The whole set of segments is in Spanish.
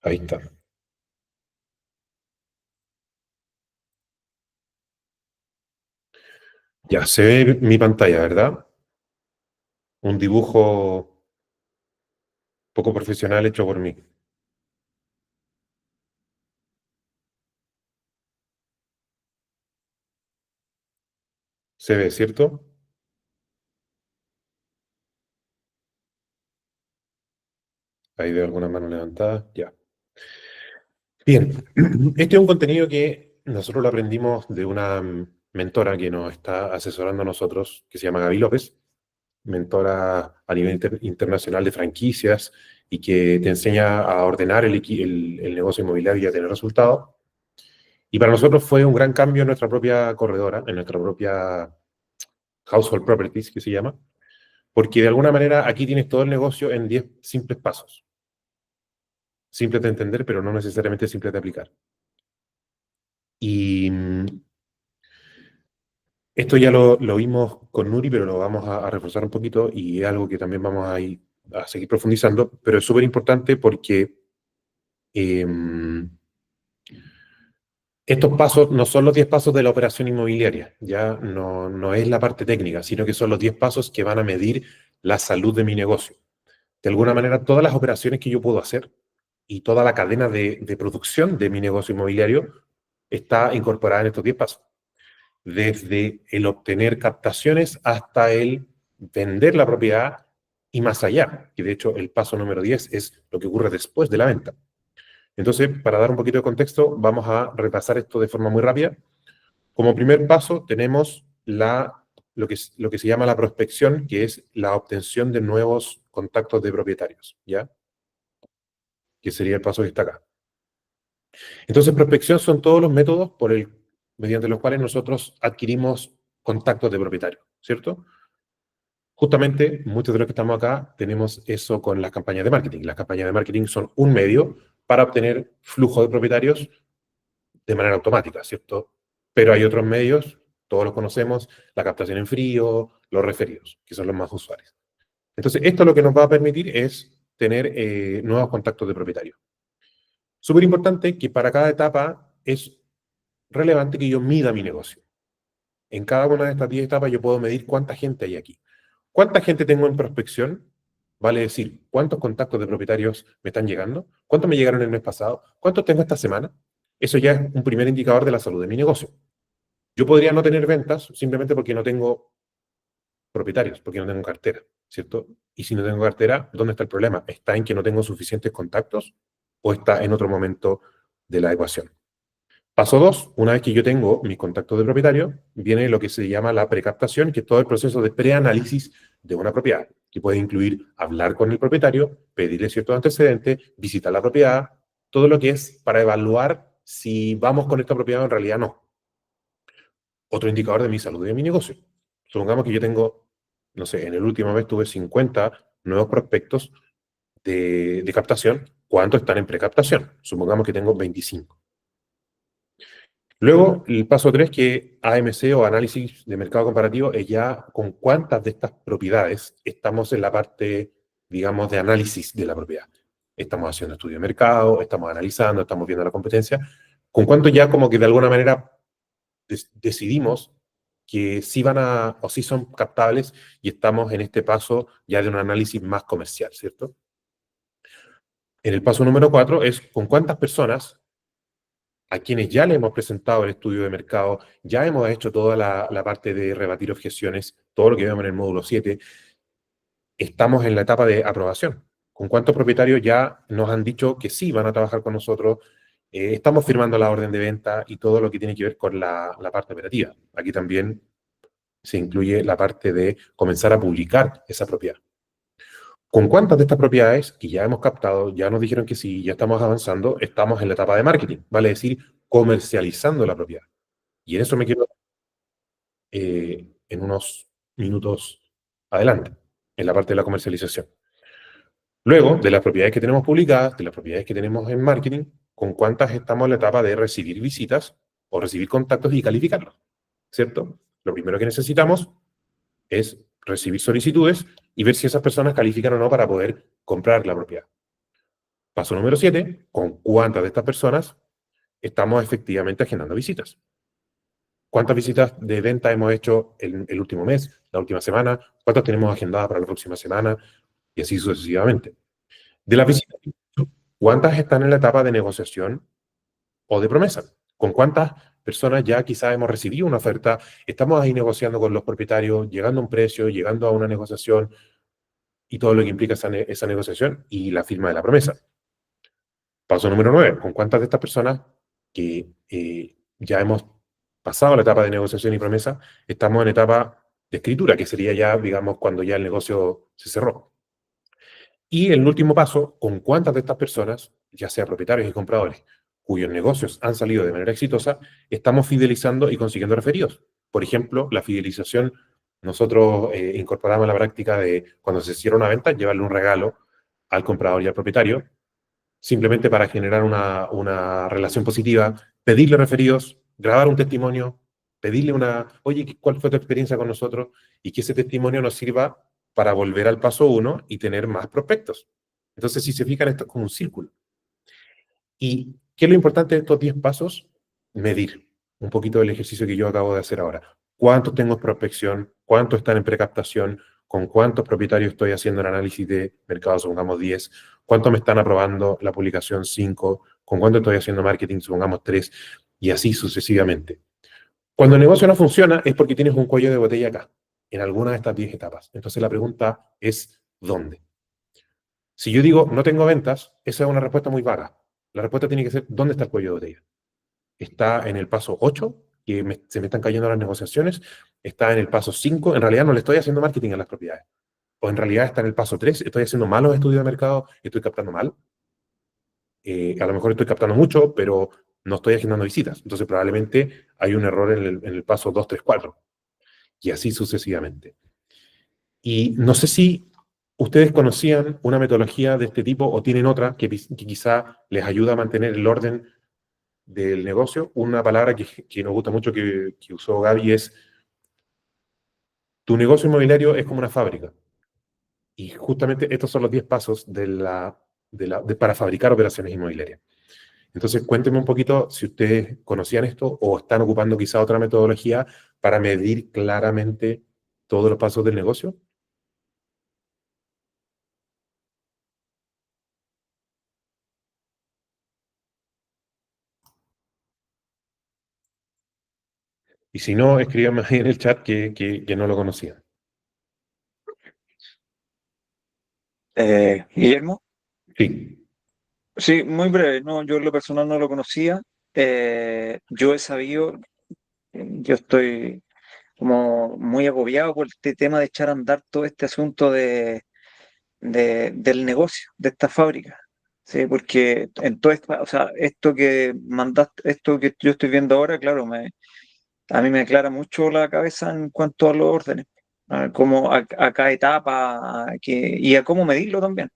Ahí está. Ya, se ve mi pantalla, ¿verdad? Un dibujo poco profesional hecho por mí. Se ve, ¿cierto? Ahí veo algunas manos levantadas. Ya. Bien. Este es un contenido que nosotros lo aprendimos de una mentora que nos está asesorando a nosotros, que se llama Gaby López, mentora a nivel internacional de franquicias y que te enseña a ordenar el negocio inmobiliario y a tener resultados. Y para nosotros fue un gran cambio en nuestra propia corredora, en nuestra propia Household Properties, que se llama, porque de alguna manera aquí tienes todo el negocio en 10 simples pasos. Simples de entender, pero no necesariamente simples de aplicar. Y esto ya lo vimos con Nuri, pero lo vamos a reforzar un poquito y es algo que también vamos a seguir profundizando, pero es súper importante porque eh, estos pasos no son los 10 pasos de la operación inmobiliaria, ya no es la parte técnica, sino que son los 10 pasos que van a medir la salud de mi negocio. De alguna manera, todas las operaciones que yo puedo hacer y toda la cadena de producción de mi negocio inmobiliario está incorporada en estos 10 pasos. Desde el obtener captaciones hasta el vender la propiedad y más allá, que de hecho el paso número 10 es lo que ocurre después de la venta. Entonces, para dar un poquito de contexto, vamos a repasar esto de forma muy rápida. Como primer paso, tenemos lo que se llama la prospección, que es la obtención de nuevos contactos de propietarios, ¿ya? Que sería el paso que está acá. Entonces, prospección son todos los métodos mediante los cuales nosotros adquirimos contactos de propietarios, ¿cierto? Justamente, muchos de los que estamos acá tenemos eso con las campañas de marketing. Las campañas de marketing son un medio para obtener flujo de propietarios de manera automática, ¿cierto? Pero hay otros medios, todos los conocemos, la captación en frío, los referidos, que son los más usuales. Entonces, esto lo que nos va a permitir es tener nuevos contactos de propietarios. Súper importante que para cada etapa es relevante que yo mida mi negocio. En cada una de estas 10 etapas yo puedo medir cuánta gente hay aquí. ¿Cuánta gente tengo en prospección? Vale decir, ¿cuántos contactos de propietarios me están llegando? ¿Cuántos me llegaron el mes pasado? ¿Cuántos tengo esta semana? Eso ya es un primer indicador de la salud de mi negocio. Yo podría no tener ventas simplemente porque no tengo propietarios, porque no tengo cartera, ¿cierto? Y si no tengo cartera, ¿dónde está el problema? ¿Está en que no tengo suficientes contactos o está en otro momento de la ecuación? Paso 2, una vez que yo tengo mis contactos de propietario, viene lo que se llama la precaptación, que es todo el proceso de preanálisis de una propiedad, que puede incluir hablar con el propietario, pedirle ciertos antecedentes, visitar la propiedad, todo lo que es para evaluar si vamos con esta propiedad o en realidad no. Otro indicador de mi salud y de mi negocio. Supongamos que yo tengo, no sé, en el último mes tuve 50 nuevos prospectos de captación. ¿Cuántos están en precaptación? Supongamos que tengo 25. Luego, el paso 3, que AMC o análisis de mercado comparativo, es ya con cuántas de estas propiedades estamos en la parte, digamos, de análisis de la propiedad. Estamos haciendo estudio de mercado, estamos analizando, estamos viendo la competencia. Con cuánto ya como que de alguna manera decidimos que sí van a, o sí son captables y estamos en este paso ya de un análisis más comercial, ¿cierto? En el paso número 4 es con cuántas personas a quienes ya le hemos presentado el estudio de mercado, ya hemos hecho toda la parte de rebatir objeciones, todo lo que vemos en el módulo 7, estamos en la etapa de aprobación. ¿Con cuántos propietarios ya nos han dicho que sí van a trabajar con nosotros? Estamos firmando la orden de venta y todo lo que tiene que ver con la parte operativa. Aquí también se incluye la parte de comenzar a publicar esa propiedad. ¿Con cuántas de estas propiedades que ya hemos captado, ya nos dijeron que sí, ya estamos avanzando, estamos en la etapa de marketing? Vale decir, comercializando la propiedad. Y en eso me quiero en unos minutos adelante, en la parte de la comercialización. Luego, de las propiedades que tenemos publicadas, de las propiedades que tenemos en marketing, ¿con cuántas estamos en la etapa de recibir visitas o recibir contactos y calificarlos? ¿Cierto? Lo primero que necesitamos es recibir solicitudes y ver si esas personas califican o no para poder comprar la propiedad. Paso número 7, ¿con cuántas de estas personas estamos efectivamente agendando visitas? ¿Cuántas visitas de venta hemos hecho el último mes, la última semana? ¿Cuántas tenemos agendadas para la próxima semana? Y así sucesivamente. De las visitas, ¿cuántas están en la etapa de negociación o de promesa? ¿Con cuántas personas ya quizás hemos recibido una oferta? Estamos ahí negociando con los propietarios, llegando a un precio, llegando a una negociación y todo lo que implica esa negociación y la firma de la promesa. Paso número 9, ¿con cuántas de estas personas que ya hemos pasado la etapa de negociación y promesa, estamos en etapa de escritura, que sería ya, digamos, cuando ya el negocio se cerró? Y el último paso, ¿con cuántas de estas personas, ya sea propietarios y compradores, cuyos negocios han salido de manera exitosa, estamos fidelizando y consiguiendo referidos? Por ejemplo, la fidelización, nosotros incorporamos la práctica de cuando se cierra una venta, llevarle un regalo al comprador y al propietario, simplemente para generar una relación positiva, pedirle referidos, grabar un testimonio, pedirle oye, ¿cuál fue tu experiencia con nosotros? Y que ese testimonio nos sirva para volver al paso uno y tener más prospectos. Entonces, si se fijan, esto es como un círculo. ¿Y qué es lo importante de estos 10 pasos? Medir un poquito del ejercicio que yo acabo de hacer ahora. ¿Cuántos tengo en prospección? ¿Cuántos están en precaptación? ¿Con cuántos propietarios estoy haciendo el análisis de mercado? Supongamos 10. ¿Cuántos me están aprobando la publicación? 5. ¿Con cuánto estoy haciendo marketing? Supongamos 3. Y así sucesivamente. Cuando el negocio no funciona es porque tienes un cuello de botella acá, en alguna de estas 10 etapas. Entonces la pregunta es, ¿dónde? Si yo digo no tengo ventas, esa es una respuesta muy vaga. La respuesta tiene que ser, ¿dónde está el cuello de botella? ¿Está en el paso 8, que se me están cayendo las negociaciones? ¿Está en el paso 5? En realidad no le estoy haciendo marketing a las propiedades. O en realidad está en el paso 3, estoy haciendo malos estudios de mercado, estoy captando mal. A lo mejor estoy captando mucho, pero no estoy agendando visitas. Entonces probablemente hay un error en el paso 2, 3, 4. Y así sucesivamente. Y no sé si ustedes conocían una metodología de este tipo o tienen otra que quizá les ayuda a mantener el orden del negocio. Una palabra que nos gusta mucho que usó Gaby es, tu negocio inmobiliario es como una fábrica. Y justamente estos son los 10 pasos para fabricar operaciones inmobiliarias. Entonces, cuéntenme un poquito si ustedes conocían esto o están ocupando quizá otra metodología para medir claramente todos los pasos del negocio. Y si no, escríbanme ahí en el chat que no lo conocían. Guillermo, Sí, sí, muy breve, no, yo en lo personal no lo conocía. Yo he sabido, yo estoy como muy agobiado por este tema de echar a andar todo este asunto del negocio, de esta fábrica. Sí, porque en toda esta, o sea, esto que mandaste, esto que yo estoy viendo ahora, claro, a mí me aclara mucho la cabeza en cuanto a los órdenes, a cómo a cada etapa y a cómo medirlo también.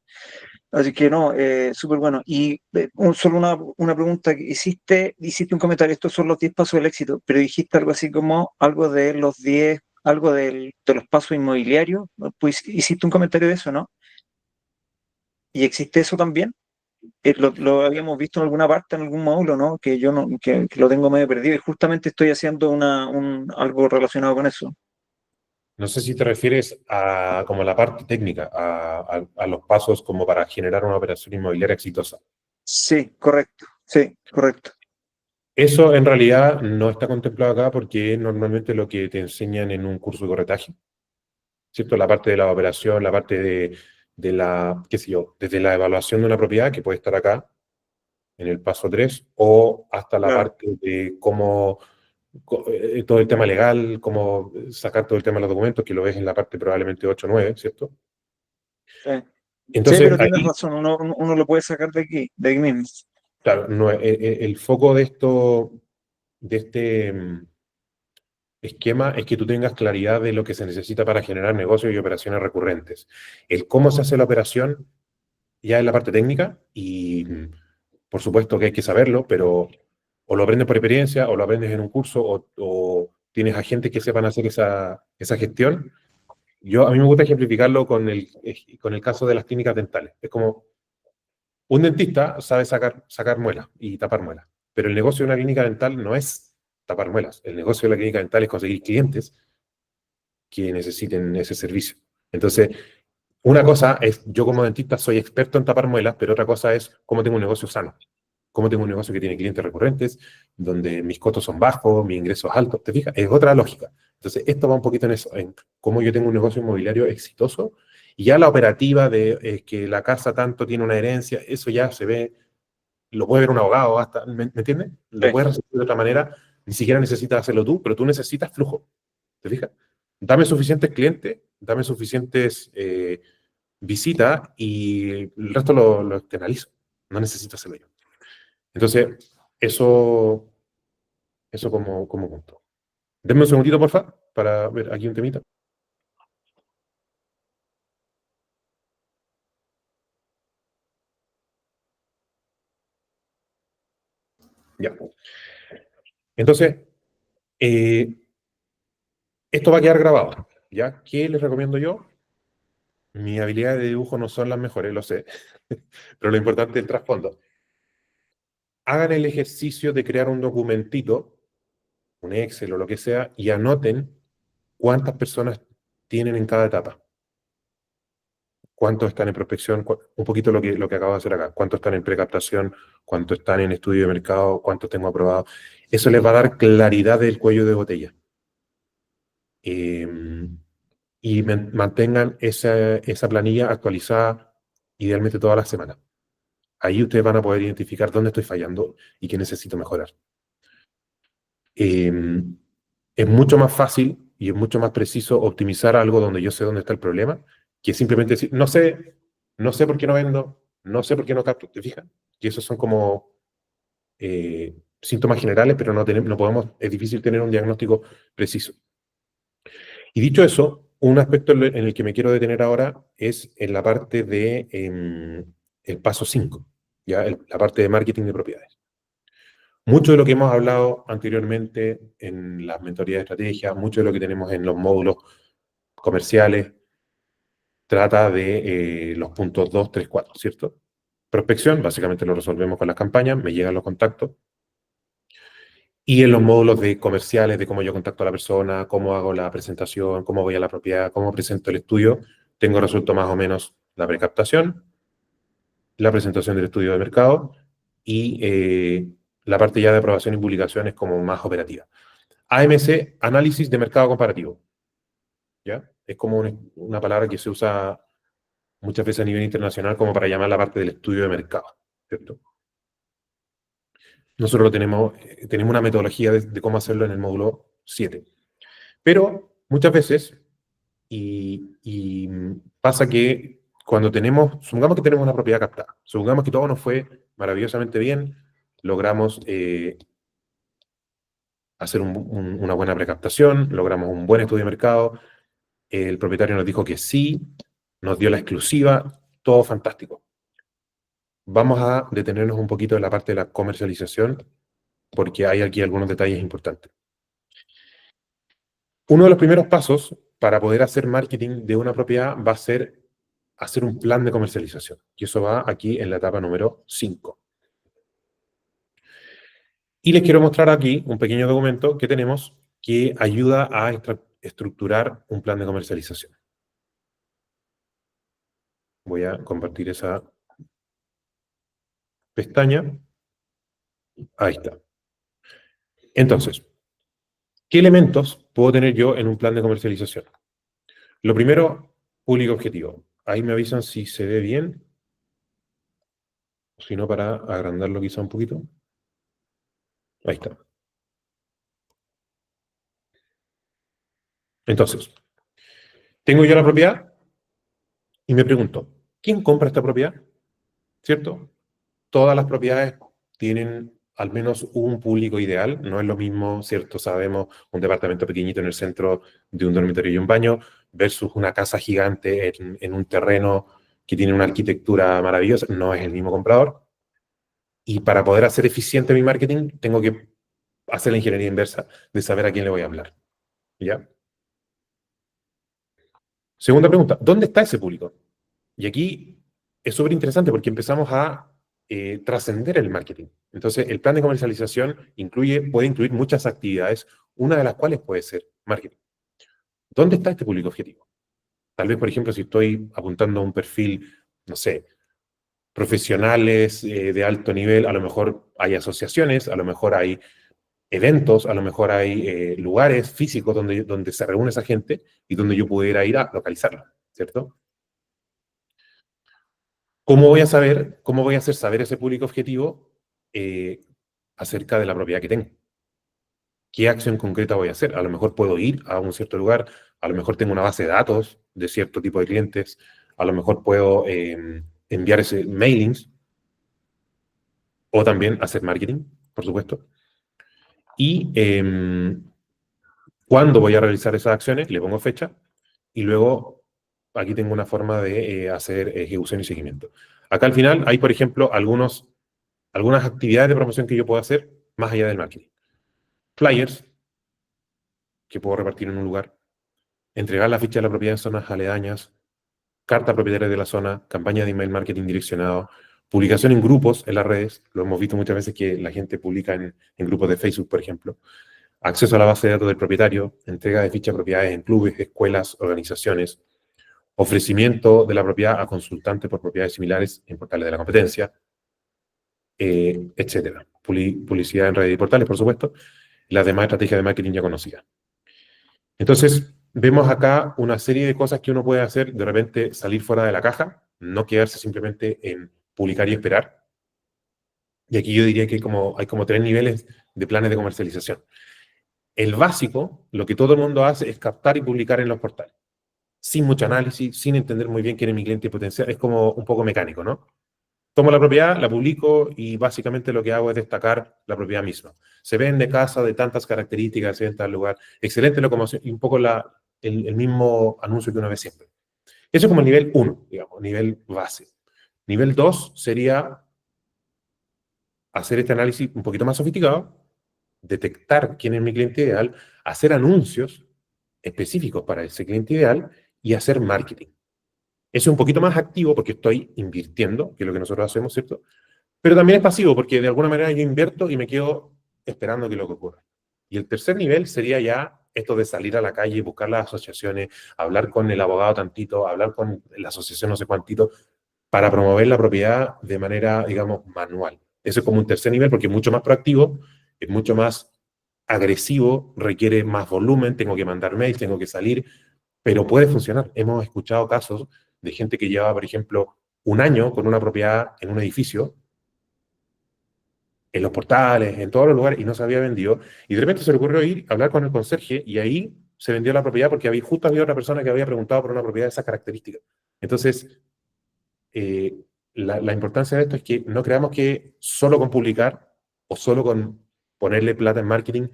Así que no, súper bueno. Y solo una pregunta que hiciste un comentario, estos son los 10 pasos del éxito, pero dijiste algo así como algo de los 10 algo de los pasos inmobiliarios, pues hiciste un comentario de eso, ¿no? ¿Y existe eso también? Lo habíamos visto en alguna parte, en algún módulo, ¿no? Que yo no, que lo tengo medio perdido y justamente estoy haciendo algo relacionado con eso. no sé si te refieres a como la parte técnica, a los pasos como para generar una operación inmobiliaria exitosa. Sí, correcto, sí, correcto. Eso en realidad no está contemplado acá porque es normalmente lo que te enseñan en un curso de corretaje, ¿cierto? La parte de la operación, la parte de la, qué sé yo, desde la evaluación de una propiedad, que puede estar acá en el paso 3 o hasta la Claro, parte de cómo, todo el tema legal, cómo sacar todo el tema de los documentos, que lo ves en la parte probablemente 8 o 9, ¿cierto? sí. Sí, Entonces, pero tienes ahí, razón, uno lo puede sacar de aquí mismo. claro, no, el foco de esto, de este esquema, es que tú tengas claridad de lo que se necesita para generar negocios y operaciones recurrentes. El cómo se hace la operación ya es la parte técnica y por supuesto que hay que saberlo, pero o lo aprendes por experiencia o lo aprendes en un curso o tienes agentes que sepan hacer esa gestión. A mí me gusta ejemplificarlo con el caso de las clínicas dentales. Es como Un dentista sabe sacar muelas y tapar muelas, pero el negocio de una clínica dental no es tapar muelas. El negocio de la clínica dental es conseguir clientes que necesiten ese servicio. Entonces, una cosa es, yo como dentista soy experto en tapar muelas, pero otra cosa es cómo tengo un negocio sano, cómo tengo un negocio que tiene clientes recurrentes, donde mis costos son bajos, mis ingresos altos, ¿te fijas? Es otra lógica. Entonces, esto va un poquito en eso, en cómo yo tengo un negocio inmobiliario exitoso, y ya la operativa de que la casa tanto tiene una herencia, eso ya se ve, lo puede ver un abogado, hasta, ¿me entiendes? Lo Sí, puedes resolver de otra manera, ni siquiera necesitas hacerlo tú, pero tú necesitas flujo, ¿te fijas? Dame suficientes clientes, dame suficientes visitas y el resto lo externalizo. No necesito hacerlo yo. Entonces, eso como punto. Denme un segundito, por favor, para ver aquí un temita. Ya. Entonces, eh, esto va a quedar grabado. ¿Ya? ¿Qué les recomiendo yo? Mis habilidades de dibujo no son las mejores, lo sé, pero lo importante es el trasfondo. Hagan el ejercicio de crear un documentito, un Excel o lo que sea, y anoten cuántas personas tienen en cada etapa. Cuántos están en prospección, un poquito lo que acabo de hacer acá, cuántos están en precaptación, cuántos están en estudio de mercado, cuántos tengo aprobados. Eso les va a dar claridad del cuello de botella. Eh, y mantengan esa planilla actualizada idealmente todas las semanas. Ahí ustedes van a poder identificar dónde estoy fallando y qué necesito mejorar. Eh, es mucho más fácil y es mucho más preciso optimizar algo donde yo sé dónde está el problema que simplemente decir, no sé por qué no vendo, no sé por qué no capto, ¿te fijas? Y esos son como síntomas generales, pero no podemos, es difícil tener un diagnóstico preciso. Y dicho eso, un aspecto en el que me quiero detener ahora es en la parte de el paso 5, ¿ya? La parte de marketing de propiedades. Mucho de lo que hemos hablado anteriormente en las mentorías de estrategia, mucho de lo que tenemos en los módulos comerciales, trata de los puntos 2, 3, 4, ¿cierto? Prospección, básicamente lo resolvemos con las campañas, me llegan los contactos. Y en los módulos de comerciales, de cómo yo contacto a la persona, cómo hago la presentación, cómo voy a la propiedad, cómo presento el estudio, tengo resuelto más o menos la precaptación, la presentación del estudio de mercado y la parte ya de aprobación y publicación es como más operativa. AMC, análisis de mercado comparativo. ¿Ya? Es como una palabra que se usa muchas veces a nivel internacional como para llamar la parte del estudio de mercado, ¿cierto? Nosotros tenemos una metodología de cómo hacerlo en el módulo 7. Pero muchas veces, y pasa que cuando supongamos que tenemos una propiedad captada, supongamos que todo nos fue maravillosamente bien, logramos hacer una buena precaptación, logramos un buen estudio de mercado, el propietario nos dijo que sí, nos dio la exclusiva, todo fantástico. Vamos a detenernos un poquito en la parte de la comercialización, porque hay aquí algunos detalles importantes. Uno de los primeros pasos para poder hacer marketing de una propiedad va a ser hacer un plan de comercialización. Y eso va aquí en la etapa número 5. Y les quiero mostrar aquí un pequeño documento que tenemos que ayuda a estructurar un plan de comercialización. Voy a compartir esa pestaña. Ahí está. Entonces, ¿qué elementos puedo tener yo en un plan de comercialización? Lo primero, público objetivo. Ahí me avisan si se ve bien, si no para agrandarlo quizá un poquito. Ahí está. Entonces, tengo yo la propiedad y me pregunto, ¿quién compra esta propiedad? ¿Cierto? Todas las propiedades tienen al menos un público ideal. No es lo mismo, ¿cierto? Sabemos, un departamento pequeñito en el centro de un dormitorio y un baño versus una casa gigante en un terreno que tiene una arquitectura maravillosa. No es el mismo comprador. Y para poder hacer eficiente mi marketing, tengo que hacer la ingeniería inversa de saber a quién le voy a hablar. ¿Ya? Segunda pregunta, ¿dónde está ese público? Y aquí es súper interesante porque empezamos a trascender el marketing. Entonces, el plan de comercialización puede incluir muchas actividades, una de las cuales puede ser marketing. ¿Dónde está este público objetivo? Tal vez, por ejemplo, si estoy apuntando a un perfil, no sé, profesionales de alto nivel, a lo mejor hay asociaciones, a lo mejor hay eventos, a lo mejor hay lugares físicos donde se reúne esa gente y donde yo pudiera ir a localizarla, ¿cierto? ¿Cómo voy a hacer saber ese público objetivo eh, acerca de la propiedad que tengo? ¿Qué acción concreta voy a hacer? A lo mejor puedo ir a un cierto lugar, a lo mejor tengo una base de datos de cierto tipo de clientes, a lo mejor puedo enviar ese mailings o también hacer marketing, por supuesto. Y cuándo voy a realizar esas acciones, le pongo fecha y luego aquí tengo una forma de hacer ejecución y seguimiento. Acá al final hay, por ejemplo, algunas actividades de promoción que yo puedo hacer más allá del marketing. Flyers, que puedo repartir en un lugar, entregar la ficha de la propiedad en zonas aledañas, carta propietaria de la zona, campaña de email marketing direccionado, publicación en grupos en las redes, lo hemos visto muchas veces que la gente publica en grupos de Facebook, por ejemplo, acceso a la base de datos del propietario, entrega de ficha de propiedades en clubes, escuelas, organizaciones, ofrecimiento de la propiedad a consultantes por propiedades similares en portales de la competencia, etcétera. Publicidad en redes y portales, por supuesto, las demás estrategias de marketing ya conocidas. Entonces, vemos acá una serie de cosas que uno puede hacer, de repente salir fuera de la caja, no quedarse simplemente en publicar y esperar. Y aquí yo diría que hay como tres niveles de planes de comercialización. El básico, lo que todo el mundo hace, es captar y publicar en los portales, sin mucho análisis, sin entender muy bien quién es mi cliente potencial, es como un poco mecánico, ¿no? Tomo la propiedad, la publico y básicamente lo que hago es destacar la propiedad misma. Se vende casa de tantas características, se vende en tal lugar. Excelente locomoción y un poco el mismo anuncio que uno ve siempre. Eso es como el nivel 1, digamos, nivel base. Nivel 2 sería hacer este análisis un poquito más sofisticado, detectar quién es mi cliente ideal, hacer anuncios específicos para ese cliente ideal y hacer marketing. Eso es un poquito más activo porque estoy invirtiendo, que es lo que nosotros hacemos, ¿cierto? Pero también es pasivo, porque de alguna manera yo invierto y me quedo esperando que lo que ocurra. Y el tercer nivel sería ya esto de salir a la calle, buscar las asociaciones, hablar con el abogado tantito, hablar con la asociación no sé cuántito, para promover la propiedad de manera, digamos, manual. Eso es como un tercer nivel porque es mucho más proactivo, es mucho más agresivo, requiere más volumen, tengo que mandar mails, tengo que salir, pero puede funcionar. Hemos escuchado casos de gente que lleva, por ejemplo, un año con una propiedad en un edificio en los portales, en todos los lugares, y no se había vendido. Y de repente se le ocurrió ir a hablar con el conserje y ahí se vendió la propiedad porque justo había otra persona que había preguntado por una propiedad de esas características. Entonces, eh, la importancia de esto es que no creamos que solo con publicar o solo con ponerle plata en marketing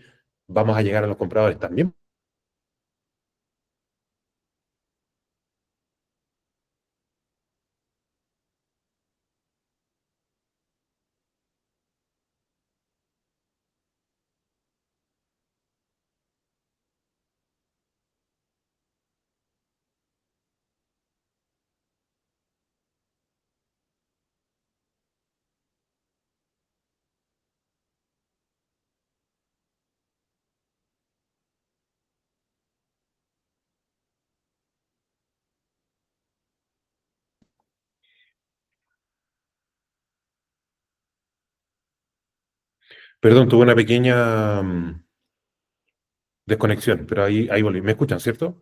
vamos a llegar a los compradores también. Perdón, tuve una pequeña desconexión, pero ahí volví. ¿Me escuchan, cierto?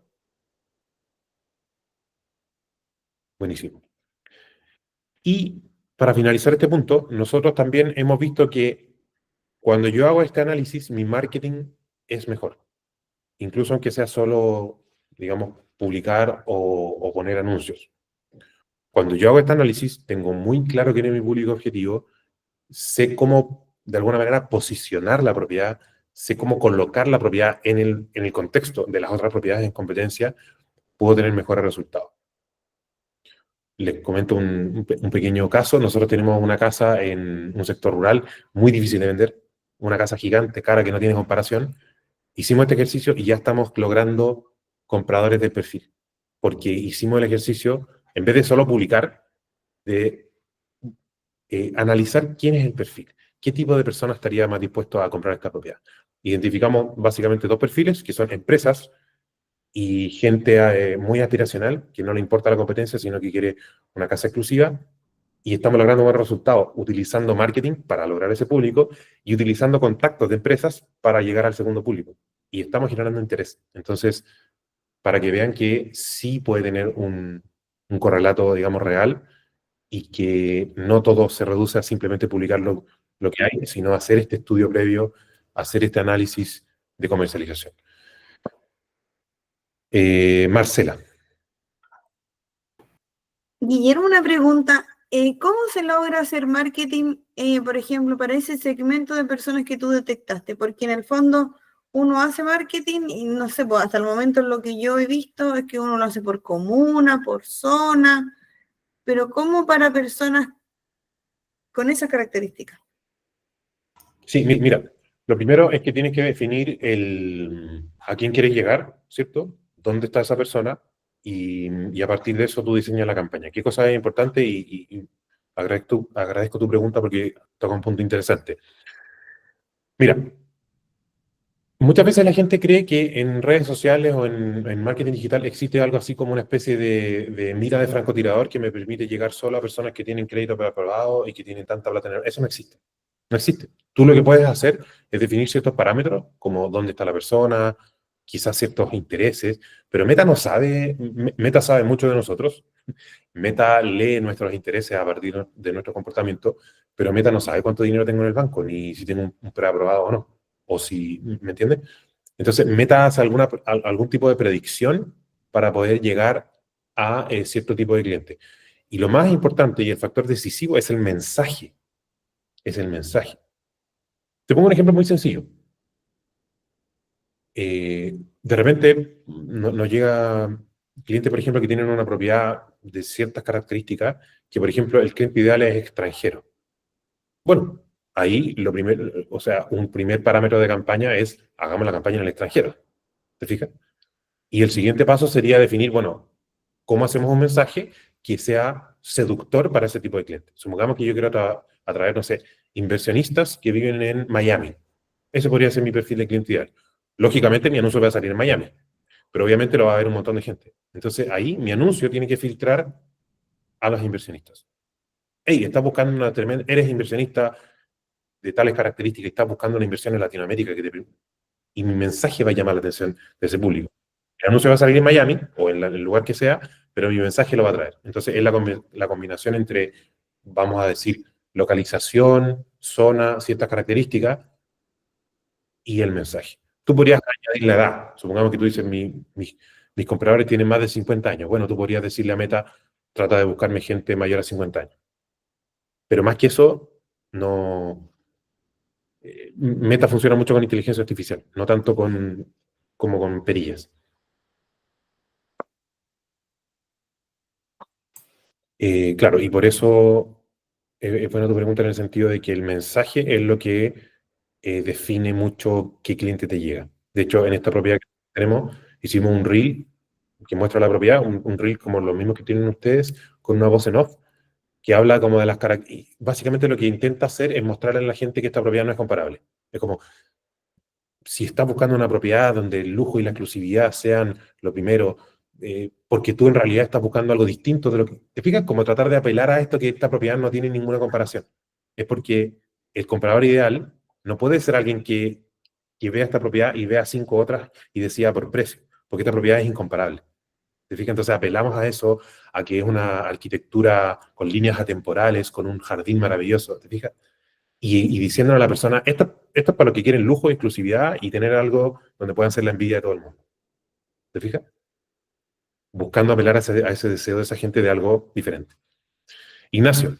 Buenísimo. Y para finalizar este punto, nosotros también hemos visto que cuando yo hago este análisis, mi marketing es mejor. Incluso aunque sea solo, digamos, publicar o poner anuncios. Cuando yo hago este análisis, tengo muy claro quién es mi público objetivo, sé cómo, de alguna manera, posicionar la propiedad, sé cómo colocar la propiedad en el contexto de las otras propiedades en competencia, puedo tener mejores resultados. Les comento un pequeño caso. Nosotros tenemos una casa en un sector rural muy difícil de vender, una casa gigante, cara, que no tiene comparación. Hicimos este ejercicio y ya estamos logrando compradores de perfil, porque hicimos el ejercicio, en vez de solo publicar, de analizar quién es el perfil, qué tipo de persona estaría más dispuesto a comprar esta propiedad. Identificamos básicamente dos perfiles, que son empresas y gente muy aspiracional, que no le importa la competencia, sino que quiere una casa exclusiva. Y estamos logrando buenos resultados utilizando marketing para lograr ese público y utilizando contactos de empresas para llegar al segundo público. Y estamos generando interés. Entonces, para que vean que sí puede tener un correlato, digamos, real y que no todo se reduce a simplemente publicar lo que hay, sino hacer este estudio previo, hacer este análisis de comercialización. Marcela. Guillermo, una pregunta. ¿Cómo se logra hacer marketing, por ejemplo, para ese segmento de personas que tú detectaste? Porque en el fondo uno hace marketing y no sé, pues hasta el momento lo que yo he visto es que uno lo hace por comuna, por zona, pero ¿cómo para personas con esas características? Sí, mira, lo primero es que tienes que definir a quién quieres llegar, ¿cierto? ¿Dónde está esa persona? Y a partir de eso tú diseñas la campaña. ¿Qué cosa es importante? Y agradezco tu pregunta porque toca un punto interesante. Mira, muchas veces la gente cree que en redes sociales o en marketing digital existe algo así como una especie de mira de francotirador que me permite llegar solo a personas que tienen crédito preaprobado y que tienen tanta plata en eso no existe. No existe. Tú lo que puedes hacer es definir ciertos parámetros, como dónde está la persona, quizás ciertos intereses, pero Meta no sabe, Meta sabe mucho de nosotros. Meta lee nuestros intereses a partir de nuestro comportamiento, pero Meta no sabe cuánto dinero tengo en el banco, ni si tengo un preaprobado o no, o si, ¿me entiendes? Entonces, Meta hace algún tipo de predicción para poder llegar a cierto tipo de cliente. Y lo más importante y el factor decisivo es el mensaje. Es el mensaje. Te pongo un ejemplo muy sencillo. De repente nos llega clientes, por ejemplo, que tienen una propiedad de ciertas características, que por ejemplo el cliente ideal es extranjero. Bueno, ahí lo primero, o sea, un primer parámetro de campaña es hagamos la campaña en el extranjero. ¿Te fijas? Y el siguiente paso sería definir, bueno, ¿cómo hacemos un mensaje que sea seductor para ese tipo de clientes? Supongamos que yo quiero atraer, no sé, inversionistas que viven en Miami. Ese podría ser mi perfil de cliente ideal. Lógicamente, mi anuncio va a salir en Miami, pero obviamente lo va a ver un montón de gente. Entonces, ahí mi anuncio tiene que filtrar a los inversionistas. Hey, estás buscando una tremenda, eres inversionista de tales características, estás buscando una inversión en Latinoamérica y mi mensaje va a llamar la atención de ese público. El anuncio va a salir en Miami o en el lugar que sea, pero mi mensaje lo va a traer. Entonces, es la combinación entre, vamos a decir, localización, zona, ciertas características y el mensaje. Tú podrías añadir la edad. Supongamos que tú dices, mis compradores tienen más de 50 años. Bueno, tú podrías decirle a Meta, trata de buscarme gente mayor a 50 años. Pero más que eso, no. Meta funciona mucho con inteligencia artificial, no tanto como con perillas. Claro, y por eso es buena tu pregunta en el sentido de que el mensaje es lo que define mucho qué cliente te llega. De hecho, en esta propiedad que tenemos, hicimos un reel que muestra la propiedad, un reel como los mismos que tienen ustedes, con una voz en off, que habla como de las características. Básicamente lo que intenta hacer es mostrarle a la gente que esta propiedad no es comparable. Es como, si estás buscando una propiedad donde el lujo y la exclusividad sean lo primero, porque tú en realidad estás buscando algo distinto de lo que... ¿Te fijas? Como tratar de apelar a esto que esta propiedad no tiene ninguna comparación. Es porque el comprador ideal no puede ser alguien que vea esta propiedad y vea 5 otras y decida por precio, porque esta propiedad es incomparable. ¿Te fijas? Entonces apelamos a eso, a que es una arquitectura con líneas atemporales, con un jardín maravilloso. ¿Te fijas? Y diciéndole a la persona, esto es para los que quieren lujo, exclusividad y tener algo donde puedan ser la envidia de todo el mundo. ¿Te fijas? Buscando apelar a ese deseo de esa gente de algo diferente. Ignacio.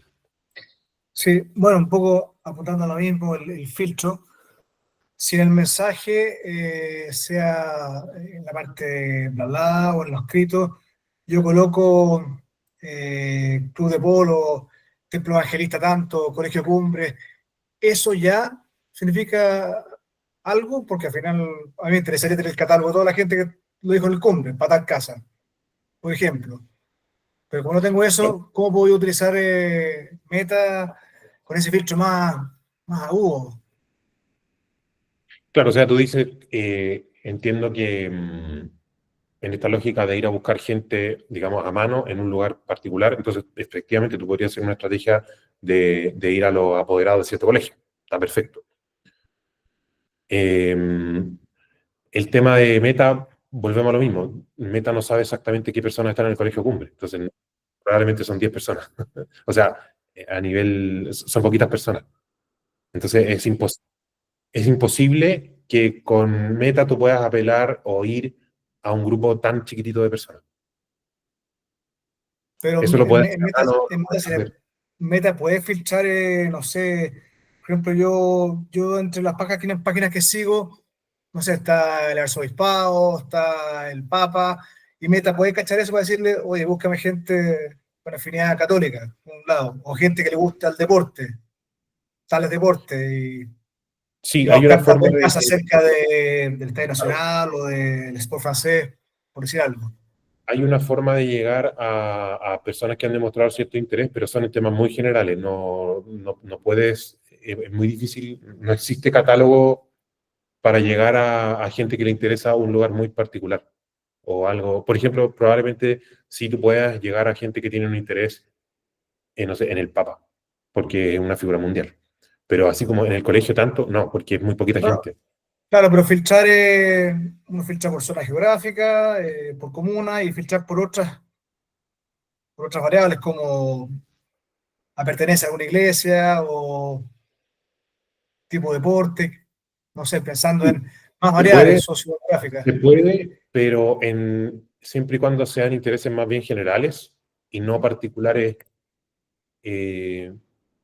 Sí, bueno, un poco apuntando a lo mismo, el filtro. Si en el mensaje, sea en la parte de bla bla o en los escritos, yo coloco Club de Polo, Templo Evangelista tanto, Colegio Cumbre, eso ya significa algo, porque al final a mí me interesaría tener el catálogo de toda la gente que lo dijo en el Cumbre, para tal casa, por ejemplo. Pero como no tengo eso, ¿cómo puedo yo utilizar Meta ese filtro más agudo. Claro, o sea, tú dices, entiendo que en esta lógica de ir a buscar gente, digamos, a mano en un lugar particular, entonces efectivamente tú podrías hacer una estrategia de ir a los apoderados de cierto colegio. Está perfecto. El tema de Meta, volvemos a lo mismo. Meta no sabe exactamente qué personas están en el colegio cumbre, entonces probablemente son 10 personas. O sea, a nivel, son poquitas personas. Entonces es imposible que con Meta tú puedas apelar o ir a un grupo tan chiquitito de personas. Pero Eso lo puede En Meta, Meta puede filtrar, no sé, por ejemplo, yo entre las páginas que sigo, no sé, está el arzobispado, está el papa, y Meta puede cachar eso para decirle, oye, búscame gente con afinidad católica, por un lado, o gente que le gusta el deporte, tales deportes, y Sí, va a hay una buscar tal forma vez de, más acerca del Estadio Nacional o del Sport francés, por decir algo. hay una forma de llegar a personas que han demostrado cierto interés, pero son en temas muy generales. No puedes, es muy difícil, no existe catálogo para llegar a gente que le interesa un lugar muy particular o algo. Por ejemplo, probablemente sí tú puedas llegar a gente que tiene un interés en, no sé, en el Papa, porque es una figura mundial. Pero así como en el colegio tanto, no, porque es muy poquita gente. Claro, pero filtrar, uno filtra por zona geográfica, por comuna y filtrar por otras variables como a pertenencia a una iglesia o tipo de deporte, no sé, pensando Sí, en más se variables puede, sociográficas. se puede, pero siempre y cuando sean intereses más bien generales y no particulares, eh,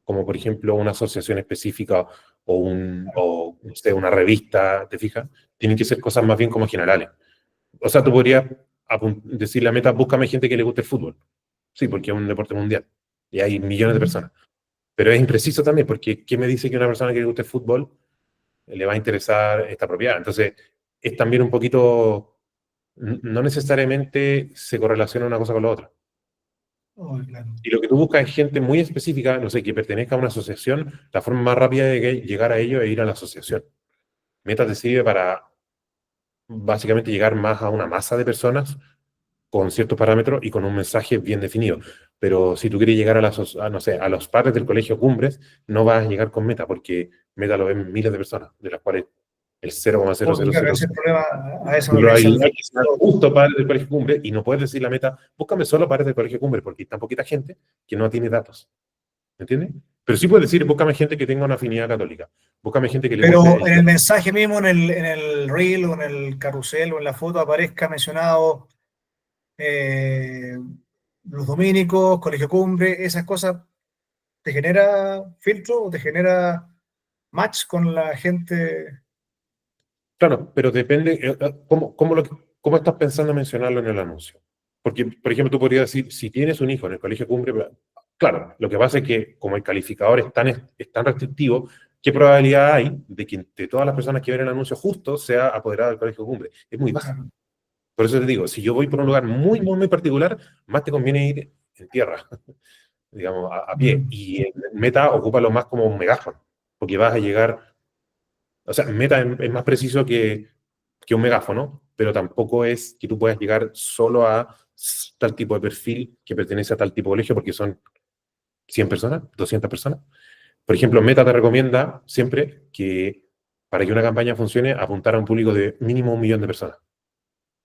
como por ejemplo una asociación específica o no sé, una revista, ¿te fijas? Tienen que ser cosas más bien como generales. O sea, tú podrías decir la meta, búscame gente que le guste el fútbol. Sí, porque es un deporte mundial y hay millones de personas. Pero es impreciso también, porque ¿qué me dice que una persona que le guste el fútbol le va a interesar esta propiedad? Entonces, es también un poquito, no necesariamente se correlaciona una cosa con la otra. Oh, claro. Y lo que tú buscas es gente muy específica, no sé, que pertenezca a una asociación, la forma más rápida de llegar a ello es ir a la asociación. Meta te sirve para básicamente llegar más a una masa de personas con ciertos parámetros y con un mensaje bien definido. Pero si tú quieres llegar no sé, a los padres del colegio Cumbres, no vas a llegar con Meta, porque Meta lo ven miles de personas, de las cuales el Porque claro, 0,0000 ese es el problema, a eso me refiero. probabilidad que sean justo padres del colegio Cumbres, y no puedes decir la Meta, búscame solo padres del colegio Cumbres, porque hay tan poquita gente que no tiene datos. ¿Entiendes? Pero sí puedes decir, búscame gente que tenga una afinidad católica, búscame gente que le guste Pero el en el teatro. mensaje mismo, en el reel o en el carrusel o en la foto aparezca mencionado eh, los dominicos, Colegio Cumbre, esas cosas, ¿te genera filtro o te genera match con la gente? Claro, pero depende, cómo estás pensando mencionarlo en el anuncio. Porque, por ejemplo, tú podrías decir, si tienes un hijo en el colegio Cumbre, claro, lo que pasa es que como el calificador es tan restrictivo, ¿qué probabilidad hay de que de todas las personas que ven el anuncio justo sea apoderado del colegio Cumbre? Es muy baja. Por eso te digo, si yo voy por un lugar muy, muy, muy particular, más te conviene ir en tierra, digamos, a pie. Mm. Y en Meta, ocúpalo más como un megáfono, porque vas a llegar, o sea, Meta es más preciso que un megáfono, pero tampoco es que tú puedas llegar solo a tal tipo de perfil que pertenece a tal tipo de colegio, porque son 100 personas, 200 personas. Por ejemplo, Meta te recomienda siempre que para que una campaña funcione, apuntar a un público de mínimo 1 millón de personas.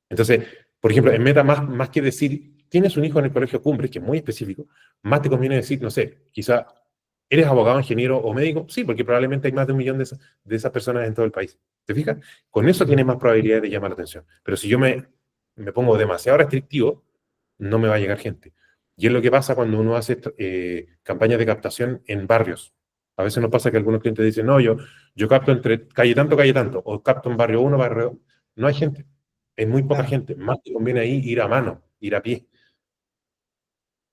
Entonces, por ejemplo, en Meta, más que decir, tienes un hijo en el colegio Cumbres, que es muy específico, más te conviene decir, no sé, quizá, ¿eres abogado, ingeniero o médico? Sí, porque probablemente hay más de 1 millón de esas personas en todo el país. ¿Te fijas? Con eso tienes más probabilidad de llamar la atención. Pero si yo me pongo demasiado restrictivo, no me va a llegar gente. Y es lo que pasa cuando uno hace campañas de captación en barrios. A veces nos pasa que algunos clientes dicen, no, yo capto entre calle tanto, o capto en barrio uno, barrio. No hay gente. Es muy poca Claro. gente. Más te conviene ahí ir a mano, ir a pie.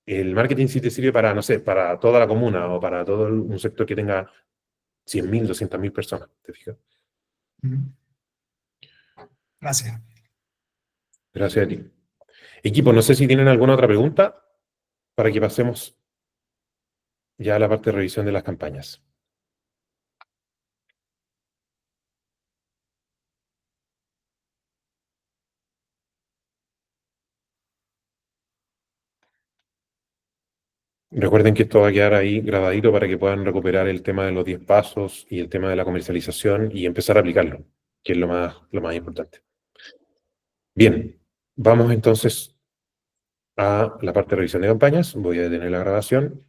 El marketing sí te sirve para, no sé, para toda la comuna o para todo un sector que tenga 100.000, 200.000 personas. ¿Te fijas? Mm. Gracias. Gracias a ti. Equipo, no sé si tienen alguna otra pregunta para que pasemos ya a la parte de revisión de las campañas. Recuerden que esto va a quedar ahí grabadito para que puedan recuperar el tema de los 10 pasos y el tema de la comercialización y empezar a aplicarlo, que es lo más importante. Bien, vamos entonces a la parte de revisión de campañas. Voy a detener la grabación.